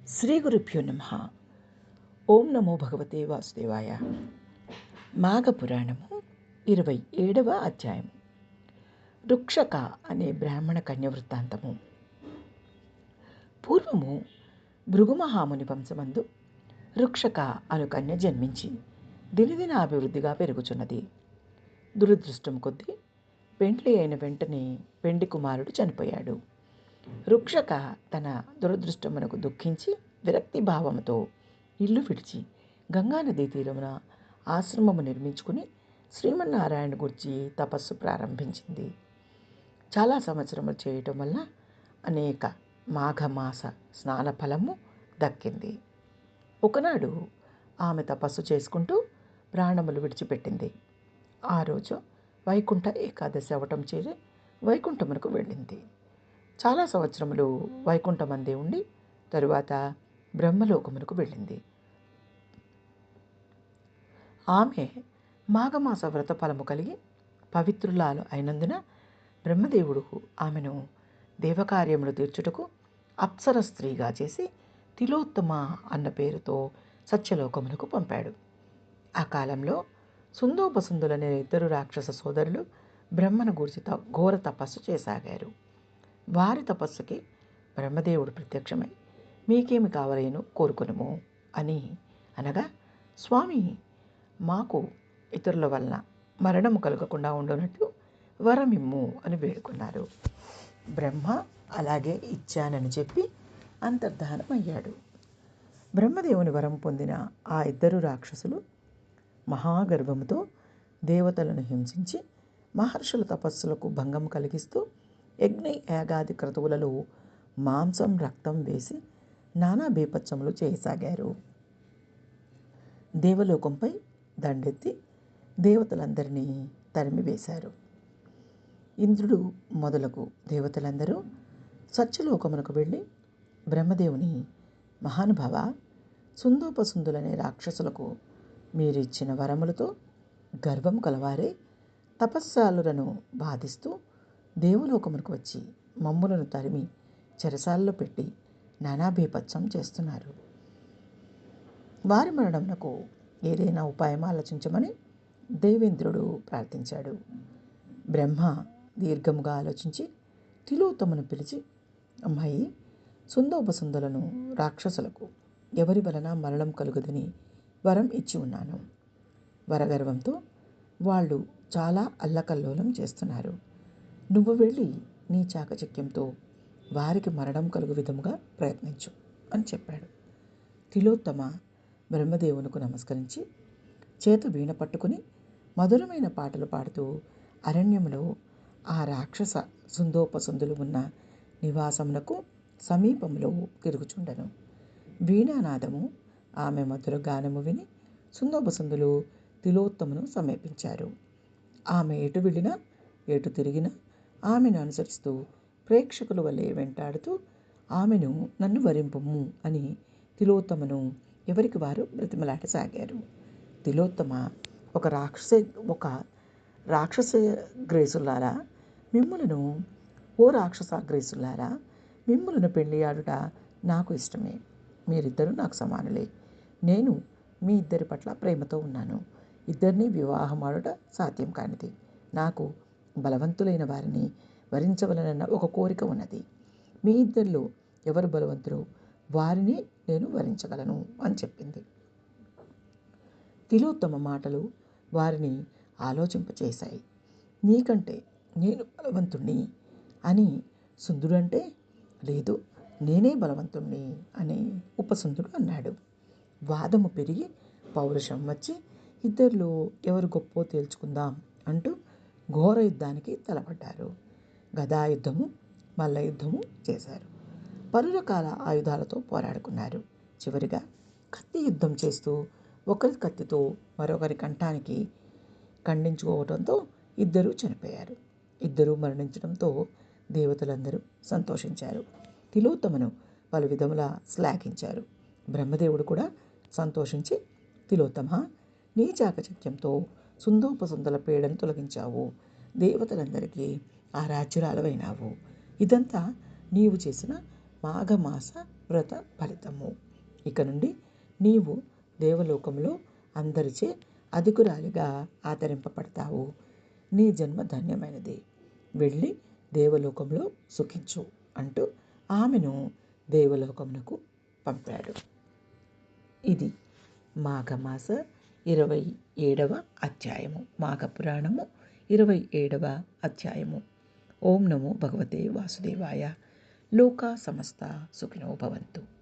శ్రీ గురుభ్యో నమః. ఓం నమో భగవతే వాసుదేవాయ. మాఘపురాణము 27వ అధ్యాయము. రుక్షక అనే బ్రాహ్మణ కన్య వృత్తాంతము. పూర్వము భృగుమహాముని వంశమందు రుక్షక అను కన్య జన్మించి దినదిన అభివృద్ధిగా పెరుగుచున్నది. దురదృష్టం కొద్దీ పెండ్లి అయిన వెంటనే పెండి కుమారుడు చనిపోయాడు. రుక్షక తన దురదృష్టమునకు దుఃఖించి విరక్తి భావముతో ఇల్లు విడిచి గంగానదీ తీరమున ఆశ్రమము నిర్మించుకుని శ్రీమన్నారాయణ గురించి తపస్సు ప్రారంభించింది. చాలా సంవత్సరములు చేయటం వల్ల అనేక మాఘమాస స్నాన ఫలము దక్కింది. ఒకనాడు ఆమె తపస్సు చేసుకుంటూ ప్రాణములు విడిచిపెట్టింది. ఆ రోజు వైకుంఠ ఏకాదశి అవటం చేరి వైకుంఠమునకు వెళ్ళింది. చాలా సంవత్సరములు వైకుంఠమందే ఉండి తరువాత బ్రహ్మలోకమునకు వెళ్ళింది. ఆమె మాఘమాస వ్రత ఫలము కలిగి పవిత్రులాలు అయినందున బ్రహ్మదేవుడు ఆమెను దేవకార్యములు తీర్చుటకు అప్సర స్త్రీగా చేసి తిలోత్తమ అన్న పేరుతో సత్యలోకమునకు పంపాడు. ఆ కాలంలో సుందోపసుందులనే ఇద్దరు రాక్షస సోదరులు బ్రహ్మను గూర్చి ఘోర తపస్సు చేసాగారు. వారి తపస్సుకి బ్రహ్మదేవుడు ప్రత్యక్షమై మీకేమి కావలేను కోరుకునుము అని అనగా, స్వామి, మాకు ఇతరుల వలన మరణము కలగకుండా ఉండనట్లు వరమిమ్ము అని వేడుకున్నారు. బ్రహ్మ అలాగే ఇచ్చానని చెప్పి అంతర్ధానమయ్యాడు. బ్రహ్మదేవుని వరం పొందిన ఆ ఇద్దరు రాక్షసులు మహాగర్భముతో దేవతలను హింసించి మహర్షుల తపస్సులకు భంగం కలిగిస్తూ యజ్ఞ యాగాది క్రతువులలో మాంసం రక్తం వేసి నానా బీపత్సములు చేయసాగారు. దేవలోకంపై దండెత్తి దేవతలందరినీ తరిమివేశారు. ఇంద్రుడు మొదలగు దేవతలందరూ సత్యలోకమునకు వెళ్ళి బ్రహ్మదేవుని, మహానుభావ, సుందోపసుందులనే రాక్షసులకు మీరిచ్చిన వరములతో గర్వం కలవారే తపస్సాలులను బాధిస్తూ దేవలోకమునకు వచ్చి మమ్ములను తరిమి చెరసాలలో పెట్టి నానాభీపత్సం చేస్తున్నారు. వారి మరణమునకు ఏదైనా ఉపాయం ఆలోచించమని దేవేంద్రుడు ప్రార్థించాడు. బ్రహ్మ దీర్ఘముగా ఆలోచించి తిలోత్తమను పిలిచి, అమ్మాయి, సుందోపసుందులను రాక్షసులకు ఎవరి వలన మరణం కలుగుదని వరం ఇచ్చి ఉన్నాను. వరగర్వంతో వాళ్ళు చాలా అల్లకల్లోలం చేస్తున్నారు. నువ్వు వెళ్ళి నీ చాకచక్యంతో వారికి మరణం కలుగు విధముగా ప్రయత్నించు అని చెప్పాడు. తిలోత్తమ బ్రహ్మదేవునికి నమస్కరించి చేత వీణ పట్టుకుని మధురమైన పాటలు పాడుతూ అరణ్యములో ఆ రాక్షస సుందోపసుందులు ఉన్న నివాసమునకు సమీపంలో తిరుగుచుండెను. వీణానాదము, ఆమె మధుర గానము విని సుందోపసుందులు తిలోత్తమను సమీపించారు. ఆమె ఎటు వెళ్ళినా ఎటు తిరిగినా ఆమెను అనుసరిస్తూ ప్రేక్షకుల వలె వెంటాడుతూ ఆమెను నన్ను వరింపుము అని తిలోత్తమను ఎవరికి వారు బ్రతిమలాటసాగారు. తిలోత్తమ ఒక రాక్షసగ్రేసులారా మిమ్ములను ఓ రాక్షసాగ్రేసులారా మిమ్ములను పెళ్లియాడుట నాకు ఇష్టమే. మీరిద్దరూ నాకు సమానులే. నేను మీ ఇద్దరి పట్ల ప్రేమతో ఉన్నాను. ఇద్దరినీ వివాహమాడుట సాధ్యం కానిది. నాకు బలవంతులైన వారిని వరించవలనన్న ఒక కోరిక ఉన్నది. మీ ఇద్దరిలో ఎవరు బలవంతురో వారిని నేను వరించగలను అని చెప్పింది. తిలోత్తమ మాటలు వారిని ఆలోచింపచేశాయి. నీకంటే నేను బలవంతుణ్ణి అని సుందుడంటే, లేదు, నేనే బలవంతుణ్ణి అని ఉపసుందుడు అన్నాడు. వాదము పెరిగి పౌరుషం వచ్చి ఇద్దరిలో ఎవరు గొప్పో తేల్చుకుందాం అంటూ ఘోర యుద్ధానికి తలపడ్డారు. గదాయుద్ధము, మల్ల యుద్ధము చేశారు. పలు రకాల ఆయుధాలతో పోరాడుకున్నారు. చివరిగా కత్తి యుద్ధం చేస్తూ ఒకరి కత్తితో మరొకరి కంఠానికి ఖండించుకోవడంతో ఇద్దరూ చనిపోయారు. ఇద్దరూ మరణించడంతో దేవతలందరూ సంతోషించారు. తిలోత్తమను పలు విధములా శ్లాఘించారు. బ్రహ్మదేవుడు కూడా సంతోషించి, తిలోత్తమ, నీ చాకచక్యంతో సుందోపసుందల పీడను తొలగించావు. దేవతలందరికీ ఆరాధ్యురాలవైనావు. ఇదంతా నీవు చేసిన మాఘమాస వ్రత ఫలితము. ఇక నుండి నీవు దేవలోకంలో అందరిచే అధికురాలిగా ఆదరింపబడతావు. నీ జన్మ ధన్యమైనది. వెళ్ళి దేవలోకంలో సుఖించు అంటూ ఆమెను దేవలోకమునకు పంపాడు. ఇది మాఘమాస 27వ అధ్యాయము. మాఘపురాణము 27వ అధ్యాయము. ఓం నమో భగవతే వాసుదేవాయ. లోకా సమస్త సుఖినో భవంతు.